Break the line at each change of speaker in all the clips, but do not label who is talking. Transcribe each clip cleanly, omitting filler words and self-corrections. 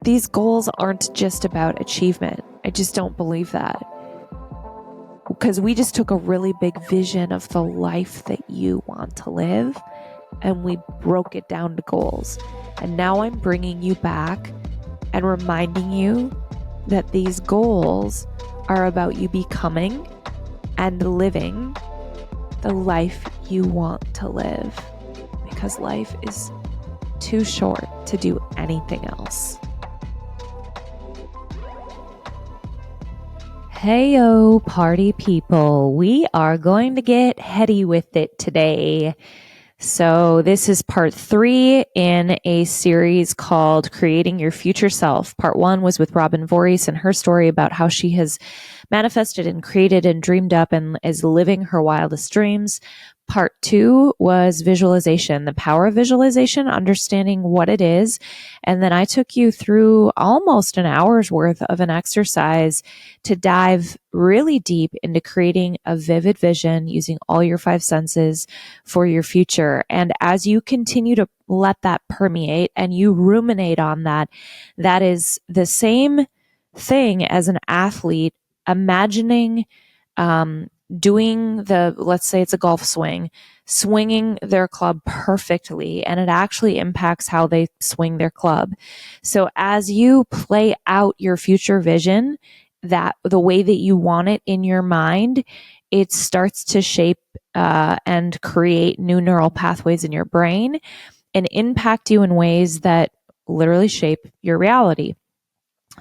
these goals aren't just about achievement. I just don't believe that. Because we just took a really big vision of the life that you want to live and we broke it down to goals. And now I'm bringing you back and reminding you that these goals are about you becoming and living the life you want to live. Because life is too short to do anything else. Heyo, party people. We are going to get heady with it today. So this is part 3 in a series called Creating Your Future Self. Part 1 was with Robin Voorhees and her story about how she has manifested and created and dreamed up and is living her wildest dreams. Part 2 was visualization, the power of visualization, understanding what it is. And then I took you through almost an hour's worth of an exercise to dive really deep into creating a vivid vision using all your 5 senses for your future. And as you continue to let that permeate and you ruminate on that, that is the same thing as an athlete imagining doing let's say it's a golf swing, swinging their club perfectly, and it actually impacts how they swing their club. So as you play out your future vision, that the way that you want it in your mind, it starts to shape and create new neural pathways in your brain and impact you in ways that literally shape your reality.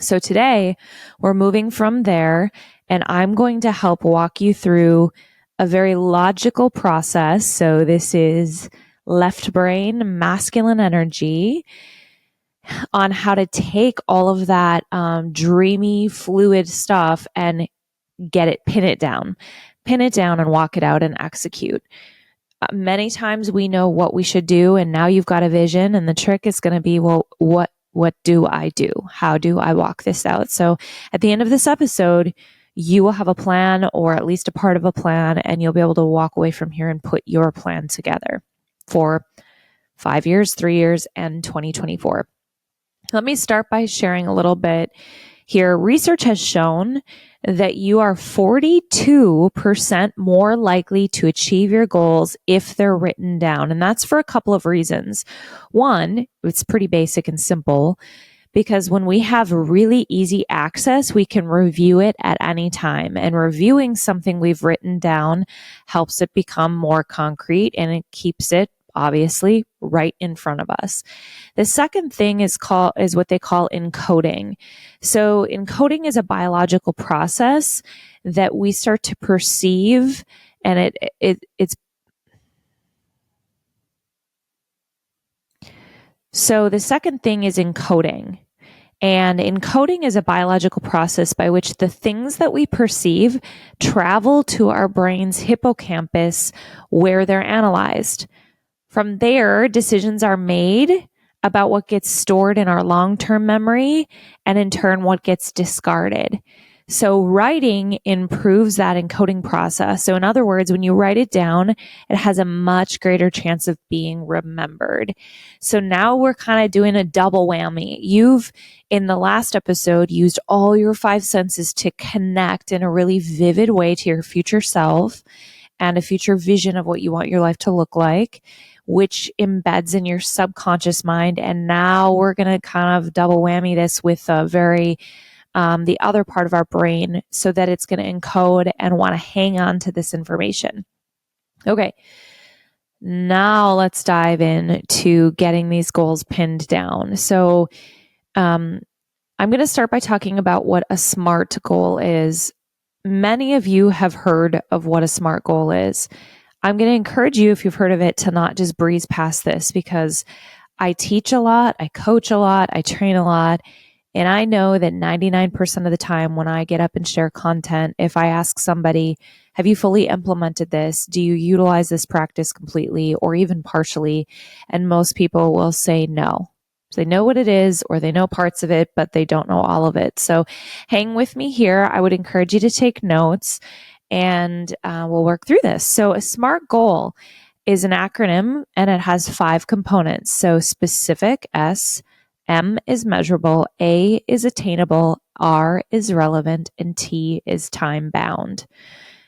So today we're moving from there, and I'm going to help walk you through a very logical process. So this is left brain, masculine energy, on how to take all of that dreamy, fluid stuff and pin it down and walk it out and execute. Many times we know what we should do, and now you've got a vision, and the trick is going to be, well, what do I do? How do I walk this out? So at the end of this episode, you will have a plan, or at least a part of a plan, and you'll be able to walk away from here and put your plan together for 5 years, 3 years, and 2024. Let me start by sharing a little bit here. Research has shown that you are 42% more likely to achieve your goals if they're written down. And that's for a couple of reasons. One, it's pretty basic and simple, because when we have really easy access, we can review it at any time. And reviewing something we've written down helps it become more concrete, and it keeps it obviously right in front of us. The second thing is what they call encoding. So encoding is a biological process that we start to perceive, and it's so the second thing is encoding. And encoding is a biological process by which the things that we perceive travel to our brain's hippocampus, where they're analyzed. From there, decisions are made about what gets stored in our long-term memory, and in turn, what gets discarded. So writing improves that encoding process. So in other words, when you write it down, it has a much greater chance of being remembered. So now we're kind of doing a double whammy. You've, in the last episode, used all your 5 senses to connect in a really vivid way to your future self and a future vision of what you want your life to look like, which embeds in your subconscious mind. And now we're going to kind of double whammy this with the other part of our brain, so that it's going to encode and want to hang on to this information. Okay, now let's dive into getting these goals pinned down. So I'm going to start by talking about what a SMART goal is. Many of you have heard of what a SMART goal is. I'm going to encourage you, if you've heard of it, to not just breeze past this, because I teach a lot, I coach a lot, I train a lot, and I know that 99% of the time when I get up and share content, if I ask somebody, have you fully implemented this? Do you utilize this practice completely or even partially? And most people will say no. They know what it is, or they know parts of it, but they don't know all of it. So hang with me here. I would encourage you to take notes, and we'll work through this. So a SMART goal is an acronym, and it has 5 components. So specific, S, M is measurable, A is attainable, R is relevant, and T is time bound.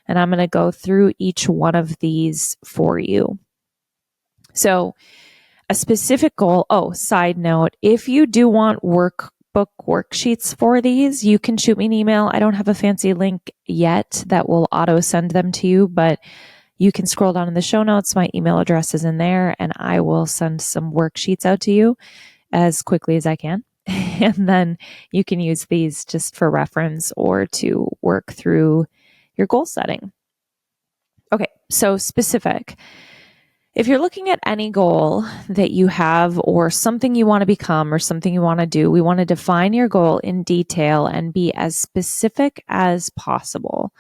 And I'm going to go through each one of these for you. So a specific goal. Oh, side note, if you do want workbook worksheets for these, you can shoot me an email. I don't have a fancy link yet that will auto send them to you, but you can scroll down in the show notes. My email address is in there, and I will send some worksheets out to you as quickly as I can. And then you can use these just for reference or to work through your goal setting. Okay, so specific. If you're looking at any goal that you have or something you want to become or something you want to do, we want to define your goal in detail and be as specific as possible.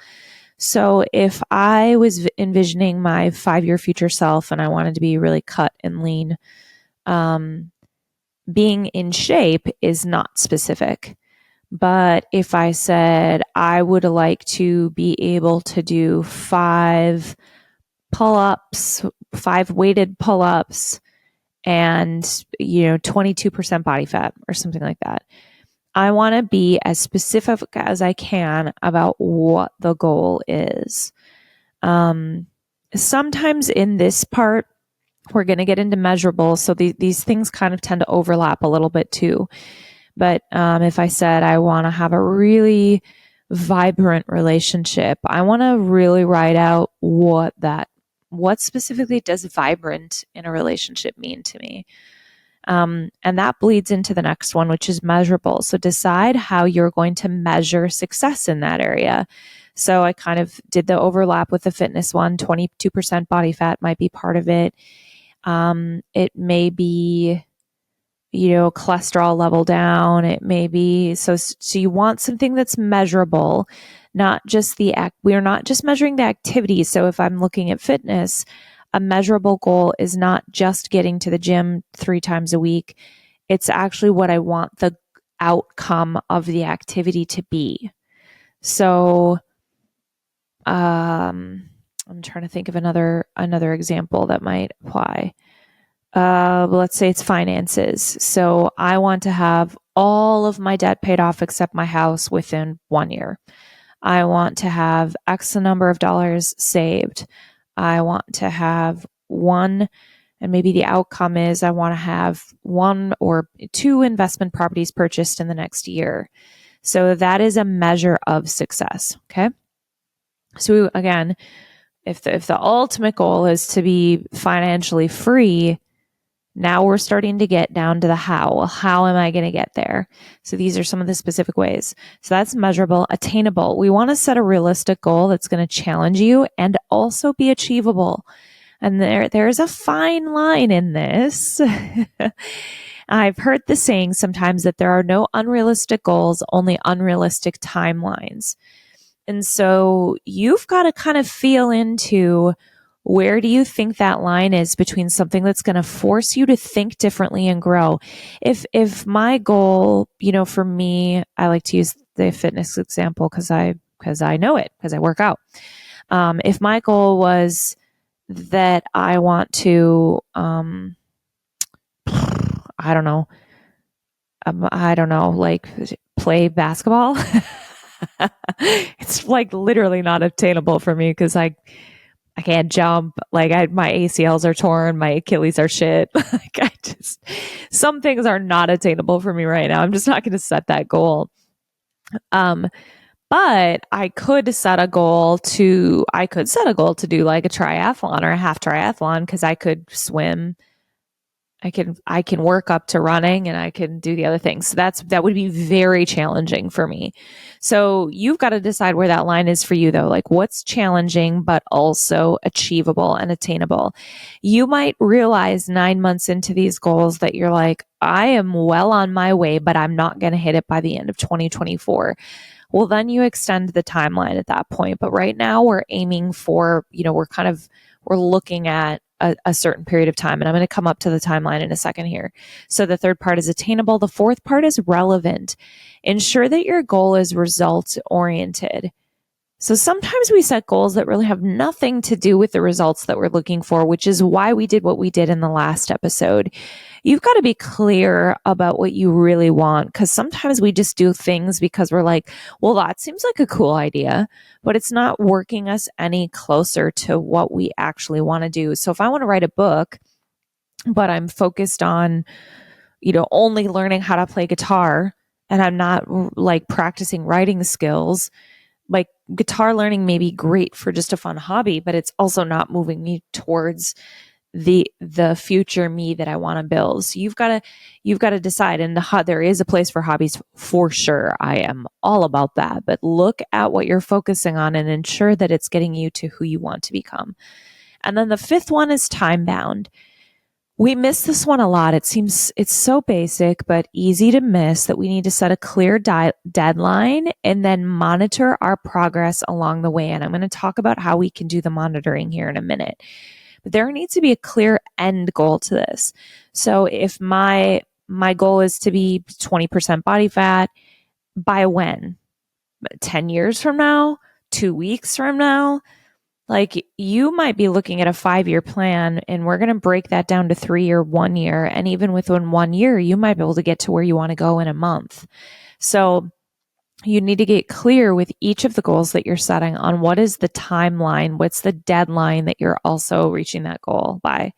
So if I was envisioning my 5-year future self and I wanted to be really cut and lean, being in shape is not specific. But if I said I would like to be able to do 5 pull-ups, 5 weighted pull-ups, and 22% body fat or something like that, I want to be as specific as I can about what the goal is. Sometimes in this part, we're going to get into measurable, so these things kind of tend to overlap a little bit too. But if I said I want to have a really vibrant relationship, I want to really write out what specifically does vibrant in a relationship mean to me. And that bleeds into the next one, which is measurable. So decide how you're going to measure success in that area. So I kind of did the overlap with the fitness one. 22% body fat might be part of it. It may be, cholesterol level down. It may be, so you want something that's measurable, not just we're not just measuring the activity. So if I'm looking at fitness, a measurable goal is not just getting to the gym 3 times a week. It's actually what I want the outcome of the activity to be. So, I'm trying to think of another example that might apply. Let's say it's finances. So I want to have all of my debt paid off except my house within 1 year. I want to have X number of dollars saved. I want to have and maybe the outcome is I want to have 1 or 2 investment properties purchased in the next year. So that is a measure of success. Okay. So again, if the ultimate goal is to be financially free, now we're starting to get down to the how. Well, how am I going to get there? So these are some of the specific ways. So that's measurable, attainable. We want to set a realistic goal that's going to challenge you and also be achievable. And there's a fine line in this. I've heard the saying sometimes that there are no unrealistic goals, only unrealistic timelines. And so you've got to kind of feel into, where do you think that line is between something that's going to force you to think differently and grow? If my goal, for me, I like to use the fitness example because I know it, because I work out. If my goal was that I want to, I don't know, like play basketball. It's like literally not attainable for me because I can't jump. Like my ACLs are torn, my Achilles are shit. Some things are not attainable for me right now. I'm just not going to set that goal. But I could set a goal to do like a triathlon or a half triathlon, because I could swim. I can work up to running and I can do the other things. So that would be very challenging for me. So you've got to decide where that line is for you though. Like what's challenging, but also achievable and attainable. You might realize 9 months into these goals that you're like, I am well on my way, but I'm not going to hit it by the end of 2024. Well, then you extend the timeline at that point. But right now we're aiming for, we're looking at a certain period of time. And I'm going to come up to the timeline in a second here. So the third part is attainable. The fourth part is relevant. Ensure that your goal is result oriented. So sometimes we set goals that really have nothing to do with the results that we're looking for, which is why we did what we did in the last episode. You've got to be clear about what you really want, because sometimes we just do things because we're like, well, that seems like a cool idea, but it's not working us any closer to what we actually want to do. So if I want to write a book, but I'm focused on, only learning how to play guitar, and I'm not like practicing writing skills, like guitar learning may be great for just a fun hobby, but it's also not moving me towards the future me that I want to build. So you've got to decide. And there is a place for hobbies for sure. I am all about that. But look at what you're focusing on and ensure that it's getting you to who you want to become. And then the fifth one is time bound. We miss this one a lot. It seems it's so basic, but easy to miss, that we need to set a clear deadline and then monitor our progress along the way. And I'm going to talk about how we can do the monitoring here in a minute. But there needs to be a clear end goal to this. So if my goal is to be 20% body fat, by when? 10 years from now? 2 weeks from now? Like, you might be looking at a 5-year plan, and we're going to break that down to 3 or 1 year. And even within 1 year, you might be able to get to where you want to go in a month. So you need to get clear with each of the goals that you're setting on what is the timeline, what's the deadline that you're also reaching that goal by.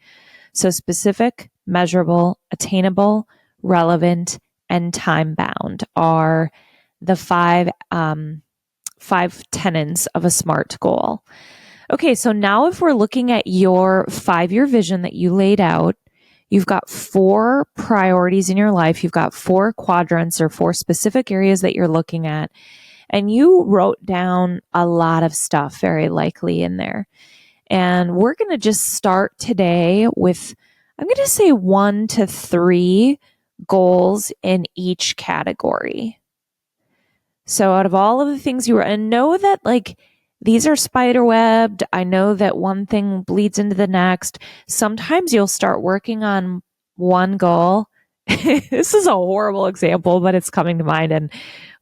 So specific, measurable, attainable, relevant, and time bound are the five tenets of a SMART goal. Okay, so now if we're looking at your 5-year vision that you laid out, you've got 4 priorities in your life. You've got 4 quadrants or 4 specific areas that you're looking at. And you wrote down a lot of stuff, very likely, in there. And we're going to just start today with, I'm going to say 1 to 3 goals in each category. So out of all of the things you were, and know that like, these are spiderwebbed. I know that one thing bleeds into the next. Sometimes you'll start working on one goal. This is a horrible example, but it's coming to mind, and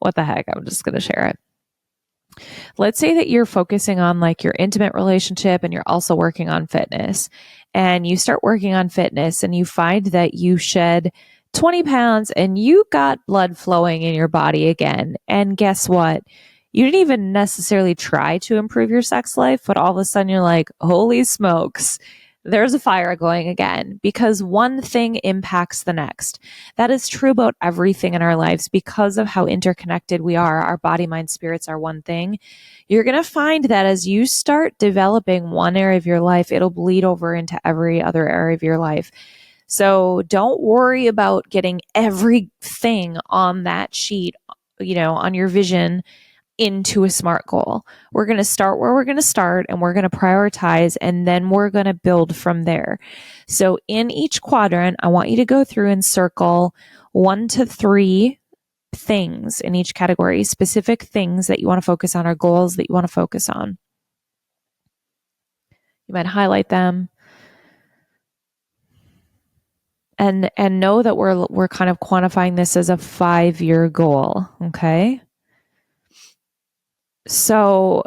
what the heck, I'm just going to share it. Let's say that you're focusing on like your intimate relationship and you're also working on fitness, and you start working on fitness and you find that you shed 20 pounds and you got blood flowing in your body again. And guess what? You didn't even necessarily try to improve your sex life, but all of a sudden you're like, holy smokes, there's a fire going again, because one thing impacts the next. That is true about everything in our lives because of how interconnected we are. Our body, mind, spirits are one thing. You're going to find that as you start developing one area of your life, it'll bleed over into every other area of your life. So don't worry about getting everything on that sheet, on your vision into a SMART goal. We're going to start where we're going to start, and we're going to prioritize, and then we're going to build from there. So in each quadrant, I want you to go through and circle 1 to 3 things in each category, specific things that you want to focus on, or goals that you want to focus on. You might highlight them. And know that we're kind of quantifying this as a 5-year goal, okay? So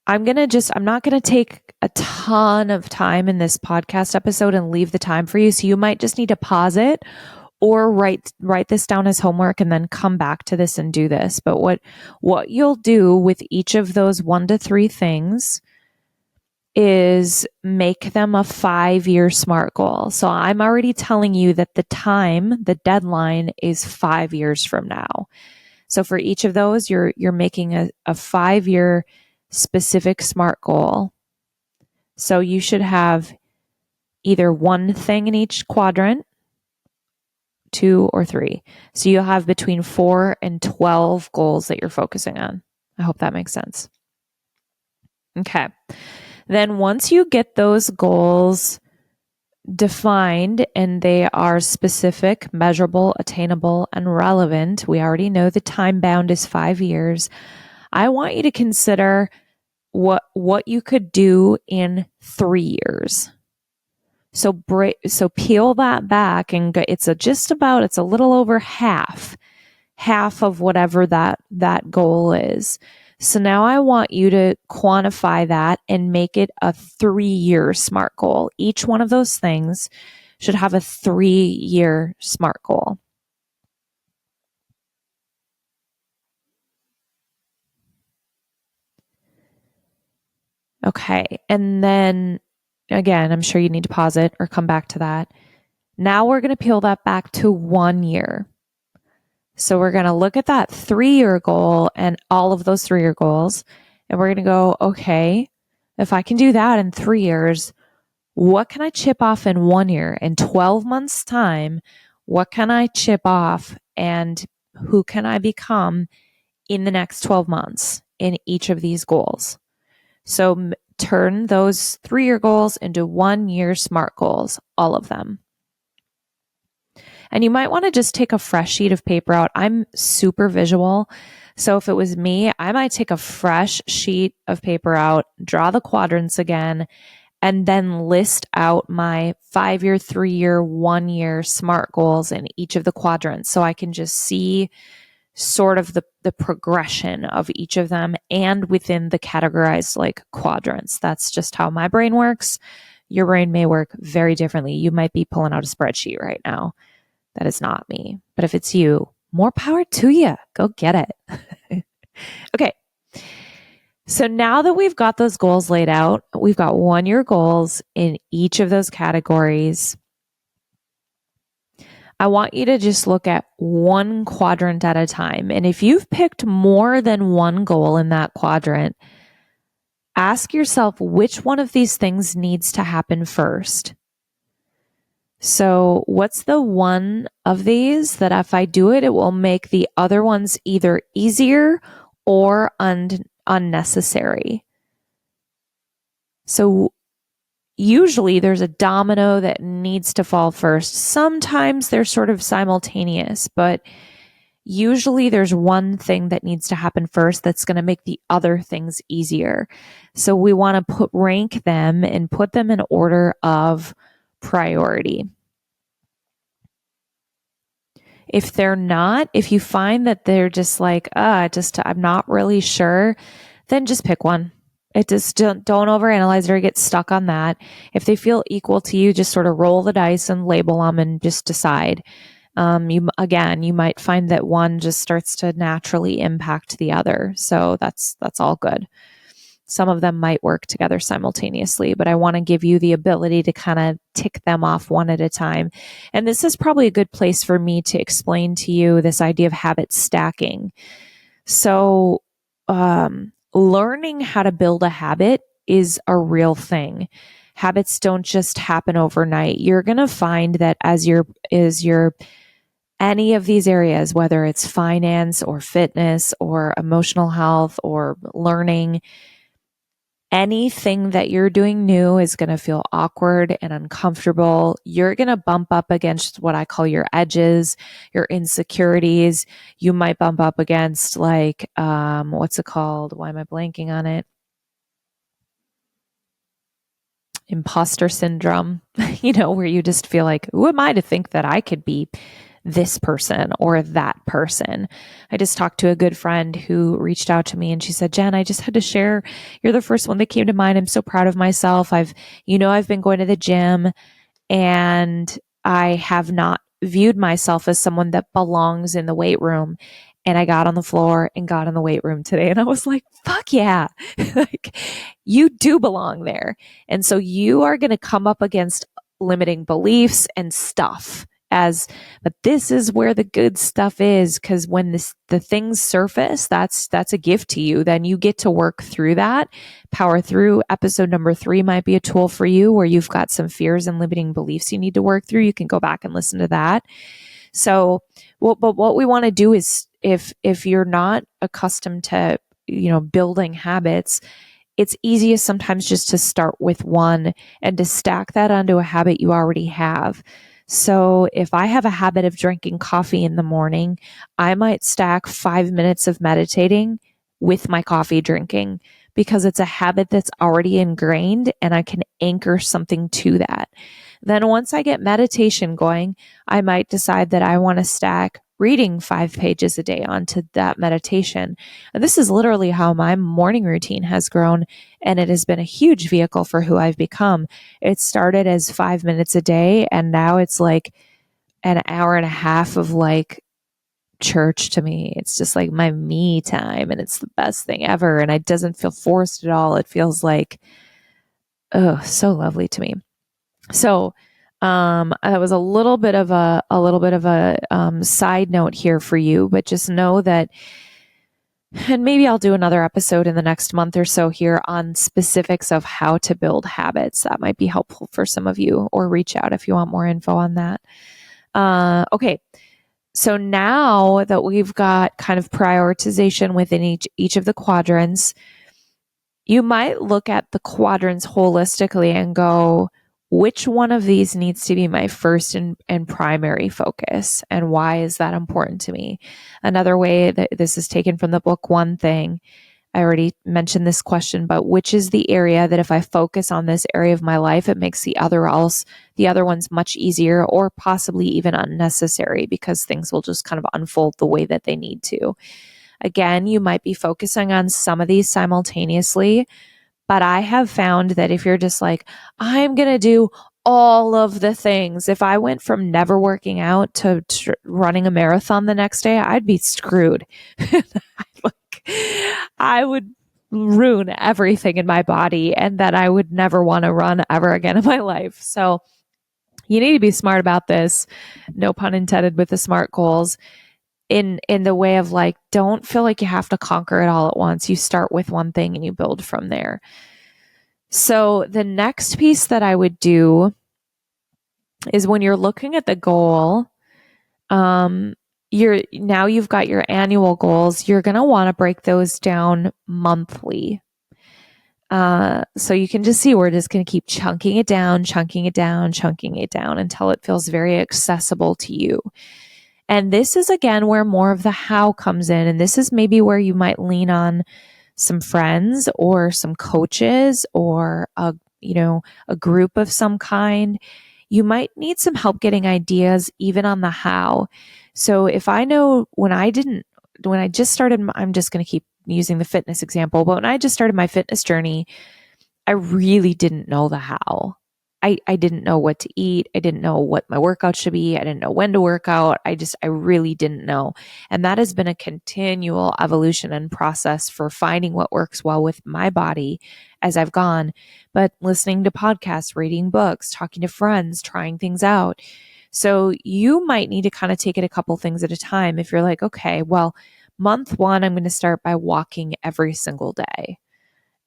I'm not going to take a ton of time in this podcast episode and leave the time for you. So you might just need to pause it or write this down as homework and then come back to this and do this. But what you'll do with each of those 1 to 3 things is make them a 5-year SMART goal. So I'm already telling you that the deadline is 5 years from now. So for each of those, you're making a 5-year specific SMART goal. So you should have either 1 thing in each quadrant, 2 or 3. So you'll have between 4 and 12 goals that you're focusing on. I hope that makes sense. Okay. Then once you get those goals defined and they are specific, measurable, attainable, and relevant, we already know the time bound is 5 years. I want you to consider what you could do in 3 years. So peel that back, and it's a little over half. half of whatever that goal is. So now I want you to quantify that and make it a 3-year SMART goal. Each one of those things should have a 3-year SMART goal. Okay. And then again, I'm sure you need to pause it or come back to that. Now we're going to peel that back to 1 year. So we're going to look at that 3-year goal and all of those 3-year goals. And we're going to go, okay, if I can do that in 3 years, what can I chip off in 1 year? In 12 months' time, what can I chip off and who can I become in the next 12 months in each of these goals? So turn those 3-year goals into 1 year SMART goals, all of them. And you might want to just take a fresh sheet of paper out. I'm super visual. So if it was me, I might take a fresh sheet of paper out, draw the quadrants again, and then list out my 5-year, 3-year, 1 year SMART goals in each of the quadrants. So I can just see sort of the progression of each of them and within the categorized like quadrants. That's just how my brain works. Your brain may work very differently. You might be pulling out a spreadsheet right now. That is not me. But if it's you, more power to you. Go get it. Okay. So now that we've got those goals laid out, we've got 1 year goals in each of those categories. I want you to just look at one quadrant at a time. And if you've picked more than one goal in that quadrant, ask yourself which one of these things needs to happen first. So what's the one of these that if I do it, it will make the other ones either easier or unnecessary? So usually there's a domino that needs to fall first. Sometimes they're sort of simultaneous, but usually there's one thing that needs to happen first that's going to make the other things easier. So we want to rank them and put them in order of priority. If they're not, if you find that they're just like, I'm not really sure, then just pick one. It just don't overanalyze it or get stuck on that. If they feel equal to you, just sort of roll the dice and label them and just decide. You might find that one just starts to naturally impact the other. So that's all good. Some of them might work together simultaneously, but I want to give you the ability to kind of tick them off one at a time. And this is probably a good place for me to explain to you this idea of habit stacking. So, learning how to build a habit is a real thing. Habits don't just happen overnight. You're going to find that as your any of these areas, whether it's finance or fitness or emotional health or learning, anything that you're doing new is going to feel awkward and uncomfortable. You're going to bump up against what I call your edges, your insecurities. You might bump up against like, what's it called? Why am I blanking on it? Imposter syndrome, where you just feel like, who am I to think that I could be this person or that person? I just talked to a good friend who reached out to me and she said, Jen, I just had to share. You're the first one that came to mind. I'm so proud of myself. I've been going to the gym and I have not viewed myself as someone that belongs in the weight room. And I got on the floor and got in the weight room today. And I was like, fuck yeah. Like, you do belong there. And so you are going to come up against limiting beliefs and stuff but this is where the good stuff is. Cause when the things surface, that's a gift to you. Then you get to work through that, power through. Episode number 3 might be a tool for you where you've got some fears and limiting beliefs you need to work through. You can go back and listen to that. So, but what we want to do is if you're not accustomed to, building habits, it's easiest sometimes just to start with one and to stack that onto a habit you already have. So if I have a habit of drinking coffee in the morning, I might stack 5 minutes of meditating with my coffee drinking because it's a habit that's already ingrained and I can anchor something to that. Then once I get meditation going, I might decide that I want to stack reading 5 pages a day onto that meditation. And this is literally how my morning routine has grown. And it has been a huge vehicle for who I've become. It started as 5 minutes a day. And now it's like an hour and a half of like church to me. It's just like my me time. And it's the best thing ever. And it doesn't feel forced at all. It feels like, oh, so lovely to me. So, that was a little bit of a side note here for you, but just know that, and maybe I'll do another episode in the next month or so here on specifics of how to build habits. That might be helpful for some of you, or reach out if you want more info on that. Okay. So now that we've got kind of prioritization within each of the quadrants, you might look at the quadrants holistically and go, which one of these needs to be my first and primary focus? And why is that important to me? Another way that this is taken from the book, One Thing, I already mentioned this question, but which is the area that if I focus on this area of my life, it makes the other ones much easier, or possibly even unnecessary, because things will just kind of unfold the way that they need to. Again, you might be focusing on some of these simultaneously, but I have found that if you're just like, I'm going to do all of the things, if I went from never working out to running a marathon the next day, I'd be screwed. I would ruin everything in my body, and that I would never want to run ever again in my life. So you need to be smart about this. No pun intended with the SMART goals. In the way of like, don't feel like you have to conquer it all at once. You start with one thing and you build from there. So the next piece that I would do is, when you're looking at the goal, you've got your annual goals. You're going to want to break those down monthly. So you can just see we're just going to keep chunking it down until it feels very accessible to you. And this is, again, where more of the how comes in. And this is maybe where you might lean on some friends or some coaches, or a group of some kind. You might need some help getting ideas even on the how. So if I know when I just started, I'm just going to keep using the fitness example, but when I just started my fitness journey, I really didn't know the how. I didn't know what to eat. I didn't know what my workout should be. I didn't know when to work out. I really didn't know. And that has been a continual evolution and process for finding what works well with my body as I've gone. But listening to podcasts, reading books, talking to friends, trying things out. So you might need to kind of take it a couple things at a time. If you're like, okay, well, month 1, I'm going to start by walking every single day.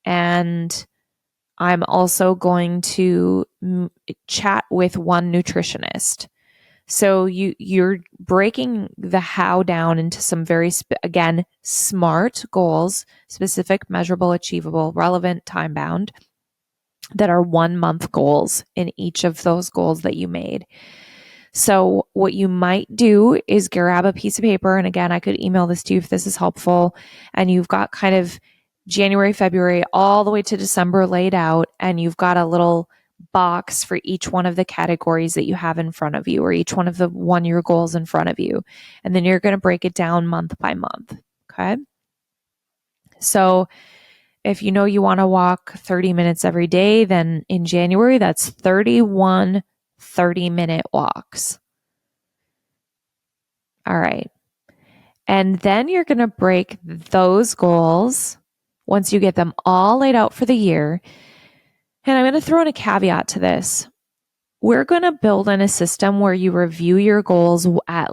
And I'm also going to chat with one nutritionist. So you're breaking the how down into some very, again, SMART goals: specific, measurable, achievable, relevant, time-bound, that are 1-month goals in each of those goals that you made. So what you might do is grab a piece of paper. And again, I could email this to you if this is helpful. And you've got kind of January, February, all the way to December laid out. And you've got a little box for each one of the categories that you have in front of you, or each one of the 1-year goals in front of you. And then you're going to break it down month by month. Okay. So if you know you want to walk 30 minutes every day, then in January, that's 31 30-minute walks. All right. And then you're going to break those goals once you get them all laid out for the year. And I'm going to throw in a caveat to this. We're going to build in a system where you review your goals at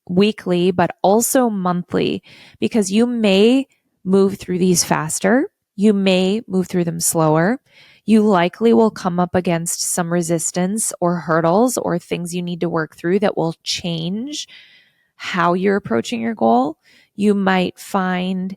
weekly, but also monthly, because you may move through these faster. You may move through them slower. You likely will come up against some resistance or hurdles or things you need to work through that will change how you're approaching your goal. You might find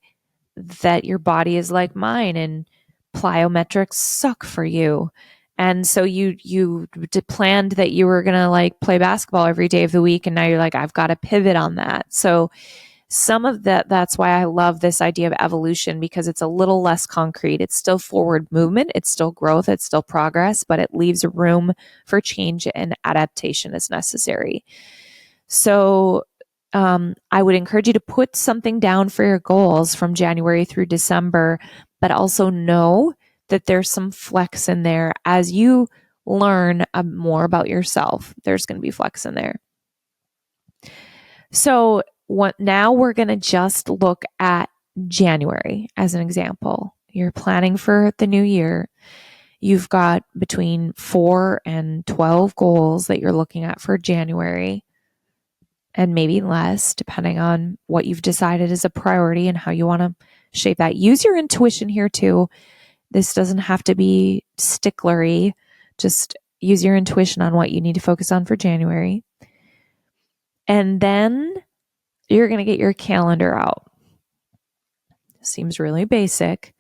that your body is like mine and plyometrics suck for you. And so you planned that you were going to like play basketball every day of the week. And now you're like, I've got to pivot on that. So some of that's why I love this idea of evolution, because it's a little less concrete. It's still forward movement. It's still growth. It's still progress, but it leaves room for change and adaptation as necessary. So I would encourage you to put something down for your goals from January through December, but also know that there's some flex in there as you learn more about yourself. There's going to be flex in there. So now we're going to just look at January as an example. You're planning for the new year. You've got between 4 and 12 goals that you're looking at for January, and maybe less, depending on what you've decided is a priority and how you want to shape that. Use your intuition here too. This doesn't have to be sticklery. Just use your intuition on what you need to focus on for January. And then you're going to get your calendar out. Seems really basic,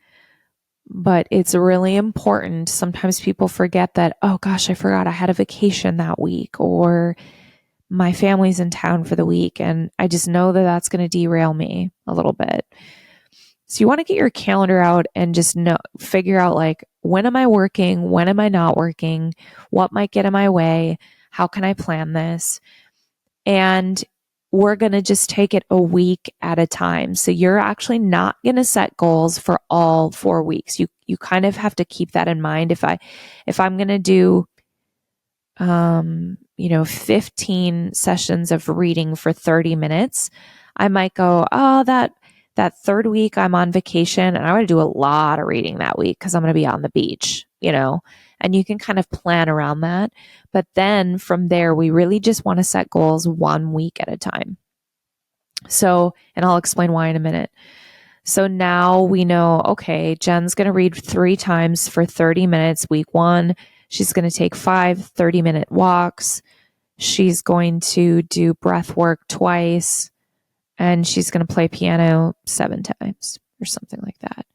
but it's really important. Sometimes people forget that, oh gosh, I forgot I had a vacation that week, or my family's in town for the week, and I just know that that's going to derail me a little bit. So you want to get your calendar out and just figure out, like, when am I working? When am I not working? What might get in my way? How can I plan this? And we're going to just take it a week at a time. So you're actually not going to set goals for all 4 weeks. You kind of have to keep that in mind. If I'm going to do 15 sessions of reading for 30 minutes, I might go, oh, that third week I'm on vacation and I want to do a lot of reading that week because I'm going to be on the beach, and you can kind of plan around that. But then from there, we really just want to set goals 1 week at a time. So, and I'll explain why in a minute. So now we know, okay, Jen's going to read 3 times for 30 minutes week 1. She's going to take 5 30-minute walks. She's going to do breath work twice. And she's going to play piano 7 times or something like that.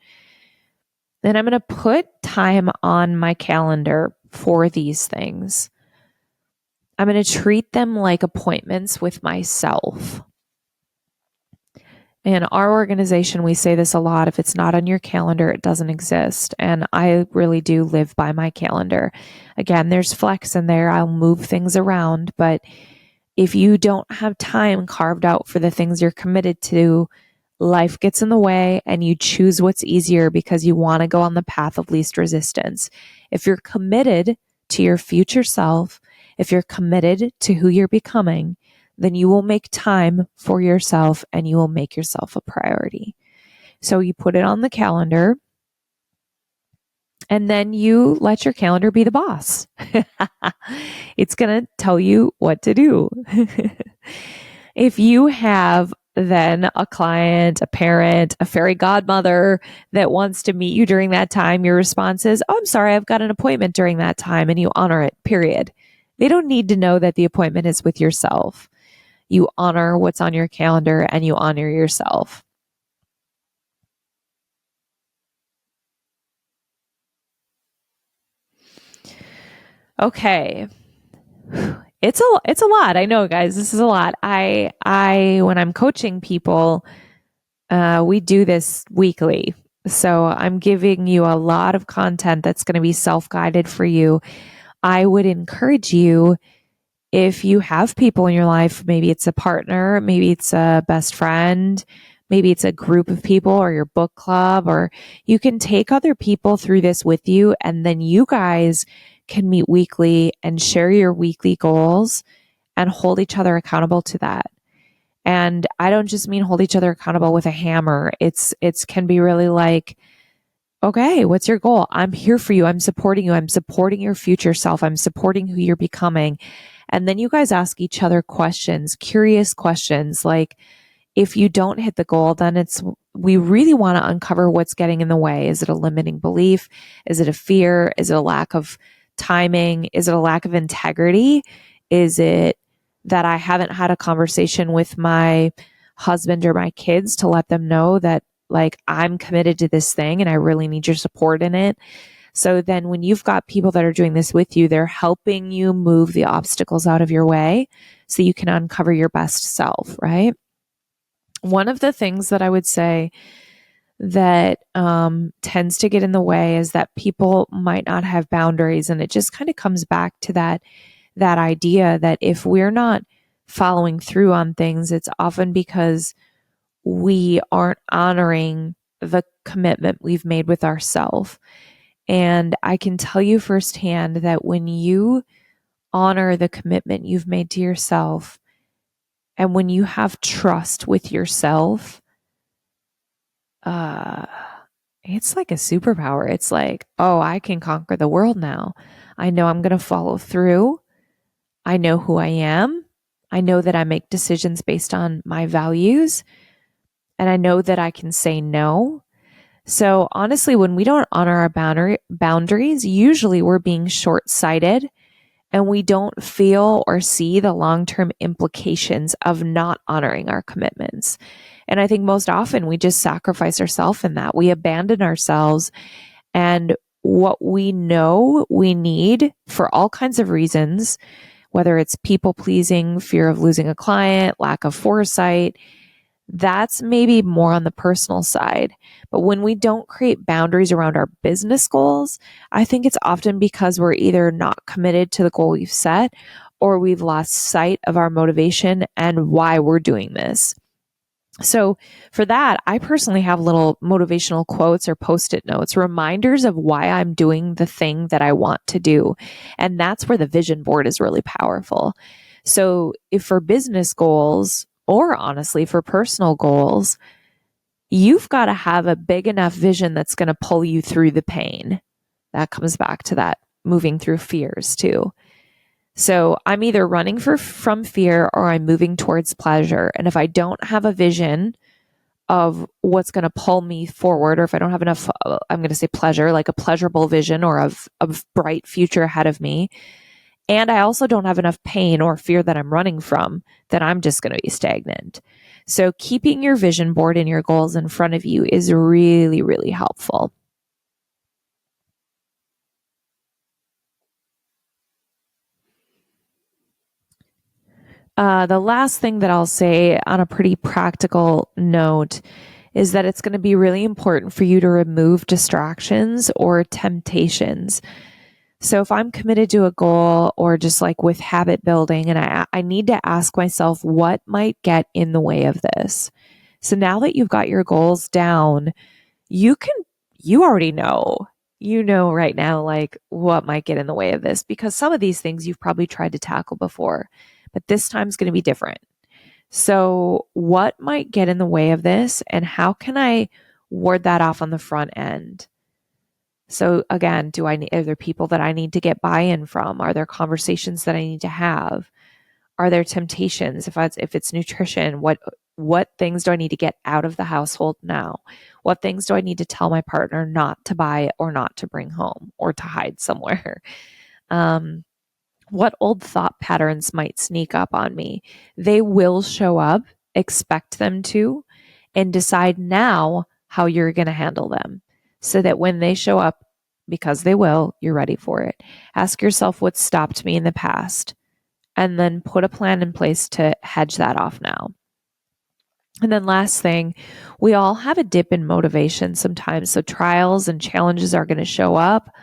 Then I'm going to put time on my calendar for these things. I'm going to treat them like appointments with myself. In our organization, we say this a lot. If it's not on your calendar, it doesn't exist. And I really do live by my calendar. Again, there's flex in there. I'll move things around. But if you don't have time carved out for the things you're committed to, life gets in the way and you choose what's easier because you want to go on the path of least resistance. If you're committed to your future self, if you're committed to who you're becoming, then you will make time for yourself and you will make yourself a priority. So you put it on the calendar and then you let your calendar be the boss. It's going to tell you what to do. If you have then a client, a parent, a fairy godmother that wants to meet you during that time, your response is, oh, I'm sorry, I've got an appointment during that time, and you honor it, period. They don't need to know that the appointment is with yourself. You honor what's on your calendar and you honor yourself. Okay. It's a lot. I know, guys, this is a lot. I when I'm coaching people, we do this weekly. So I'm giving you a lot of content that's going to be self-guided for you. I would encourage you, if you have people in your life, maybe it's a partner, maybe it's a best friend, maybe it's a group of people or your book club, or you can take other people through this with you, and then you guys can meet weekly and share your weekly goals and hold each other accountable to that. And I don't just mean hold each other accountable with a hammer. It's can be really like, okay, what's your goal? I'm here for you. I'm supporting you. I'm supporting your future self. I'm supporting who you're becoming. And then you guys ask each other questions, curious questions. Like, if you don't hit the goal, then we really want to uncover what's getting in the way. Is it a limiting belief? Is it a fear? Is it a lack of timing? Is it a lack of integrity? Is it that I haven't had a conversation with my husband or my kids to let them know that, like, I'm committed to this thing and I really need your support in it? So then when you've got people that are doing this with you, they're helping you move the obstacles out of your way so you can uncover your best self, right? One of the things that I would say that tends to get in the way is that people might not have boundaries. And it just kind of comes back to that idea that if we're not following through on things, it's often because we aren't honoring the commitment we've made with ourselves. And I can tell you firsthand that when you honor the commitment you've made to yourself, and when you have trust with yourself, it's like a superpower. It's like, oh, I can conquer the world now. I know I'm going to follow through. I know who I am. I know that I make decisions based on my values. And I know that I can say no. So honestly, when we don't honor our boundaries, usually we're being short-sighted and we don't feel or see the long-term implications of not honoring our commitments. And I think most often we just sacrifice ourselves in that. We abandon ourselves and what we know we need for all kinds of reasons, whether it's people pleasing, fear of losing a client, lack of foresight, that's maybe more on the personal side. But when we don't create boundaries around our business goals, I think it's often because we're either not committed to the goal we've set or we've lost sight of our motivation and why we're doing this. So for that, I personally have little motivational quotes or post-it notes, reminders of why I'm doing the thing that I want to do. And that's where the vision board is really powerful. So if for business goals, or honestly for personal goals, you've got to have a big enough vision that's going to pull you through the pain. That comes back to that moving through fears too. So I'm either running from fear or I'm moving towards pleasure. And if I don't have a vision of what's going to pull me forward, or if I don't have enough, I'm going to say pleasure, like a pleasurable vision or of bright future ahead of me, and I also don't have enough pain or fear that I'm running from, then I'm just going to be stagnant. So keeping your vision board and your goals in front of you is really, really helpful. The last thing that I'll say on a pretty practical note is that it's going to be really important for you to remove distractions or temptations. So if I'm committed to a goal or just like with habit building, and I need to ask myself what might get in the way of this. So now that you've got your goals down, you already know, right now, like what might get in the way of this, because some of these things you've probably tried to tackle before, but this time's going to be different. So what might get in the way of this, and how can I ward that off on the front end? So again, are there people that I need to get buy-in from? Are there conversations that I need to have? Are there temptations? If it's nutrition, what things do I need to get out of the household now? What things do I need to tell my partner not to buy or not to bring home or to hide somewhere? What old thought patterns might sneak up on me? They will show up, expect them to, and decide now how you're going to handle them so that when they show up, because they will, you're ready for it. Ask yourself what stopped me in the past, and then put a plan in place to hedge that off now. And then last thing, we all have a dip in motivation sometimes. So trials and challenges are going to show up,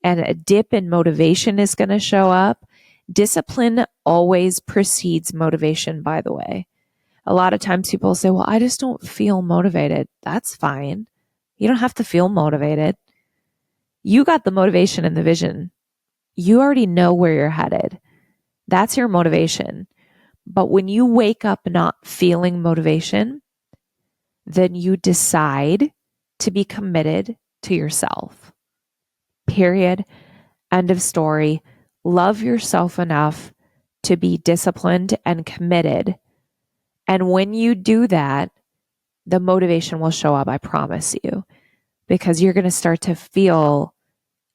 and a dip in motivation is going to show up. Discipline always precedes motivation, by the way. A lot of times people say, well, I just don't feel motivated. That's fine. You don't have to feel motivated. You got the motivation and the vision. You already know where you're headed. That's your motivation. But when you wake up not feeling motivation, then you decide to be committed to yourself. Period. End of story. Love yourself enough to be disciplined and committed. And when you do that, the motivation will show up, I promise you, because you're going to start to feel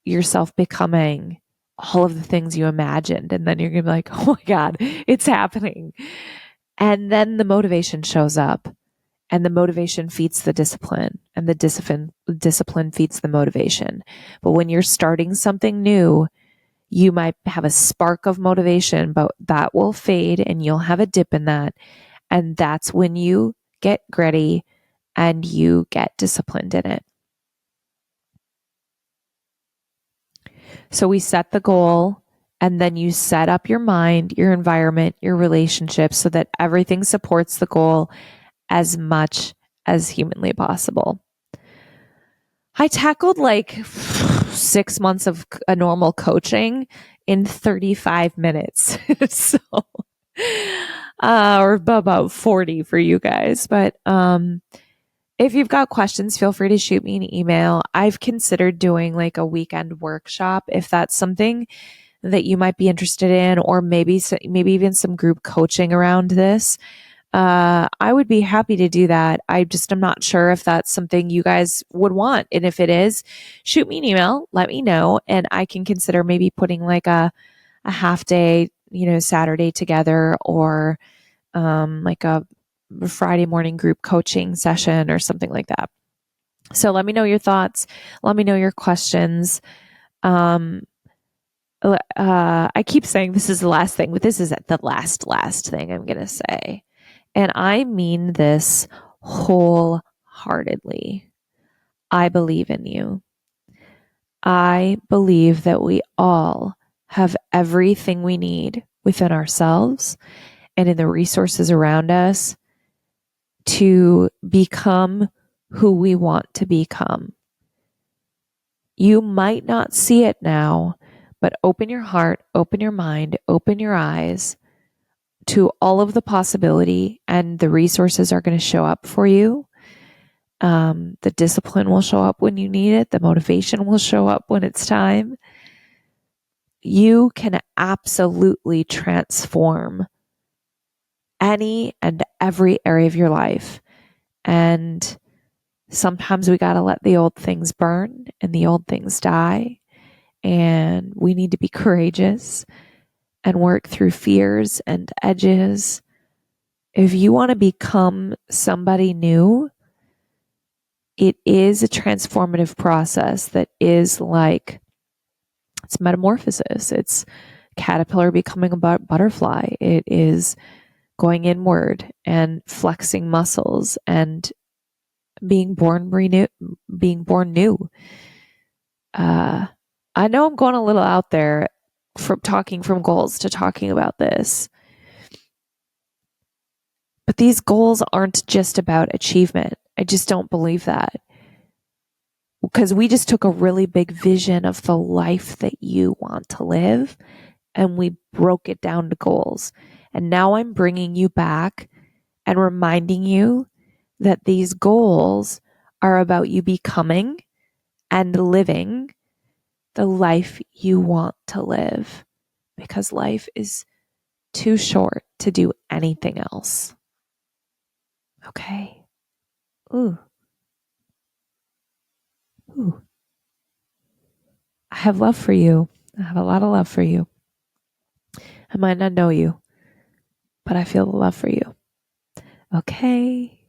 yourself becoming all of the things you imagined. And then you're going to be like, oh my God, it's happening. And then the motivation shows up, and the motivation feeds the discipline, and the discipline feeds the motivation. But when you're starting something new, you might have a spark of motivation, but that will fade and you'll have a dip in that. And that's when you get gritty and you get disciplined in it. So we set the goal And then you set up your mind, your environment, your relationships so that everything supports the goal as much as humanly possible. I tackled like 6 months of a normal coaching in 35 minutes. So, or about 40 for you guys. But if you've got questions, feel free to shoot me an email. I've considered doing like a weekend workshop if that's something that you might be interested in, or maybe even some group coaching around this. I would be happy to do that. I'm not sure if that's something you guys would want. And if it is, shoot me an email, let me know, and I can consider maybe putting like a half day, Saturday together, or like a Friday morning group coaching session or something like that. So let me know your thoughts. Let me know your questions. I keep saying this is the last thing, but this is the last thing I'm going to say. And I mean this wholeheartedly. I believe in you. I believe that we all have everything we need within ourselves and in the resources around us to become who we want to become. You might not see it now, but open your heart, open your mind, open your eyes to all of the possibility, and the resources are going to show up for you. The discipline will show up when you need it. The motivation will show up when it's time. You can absolutely transform any and every area of your life. And sometimes we got to let the old things burn and the old things die. And we need to be courageous and work through fears and edges. If you want to become somebody new, it is a transformative process that is like, it's metamorphosis. It's caterpillar becoming a butterfly. It is going inward and flexing muscles and being born new. I know I'm going a little out there from talking from goals to talking about this, but these goals aren't just about achievement. I just don't believe that, because we just took a really big vision of the life that you want to live and we broke it down to goals. And now I'm bringing you back and reminding you that these goals are about you becoming and living the life you want to live, because life is too short to do anything else. Okay. Ooh. I have love for you. I have a lot of love for you. I might not know you, but I feel the love for you. Okay.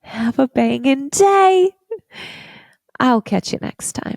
Have a banging day. I'll catch you next time.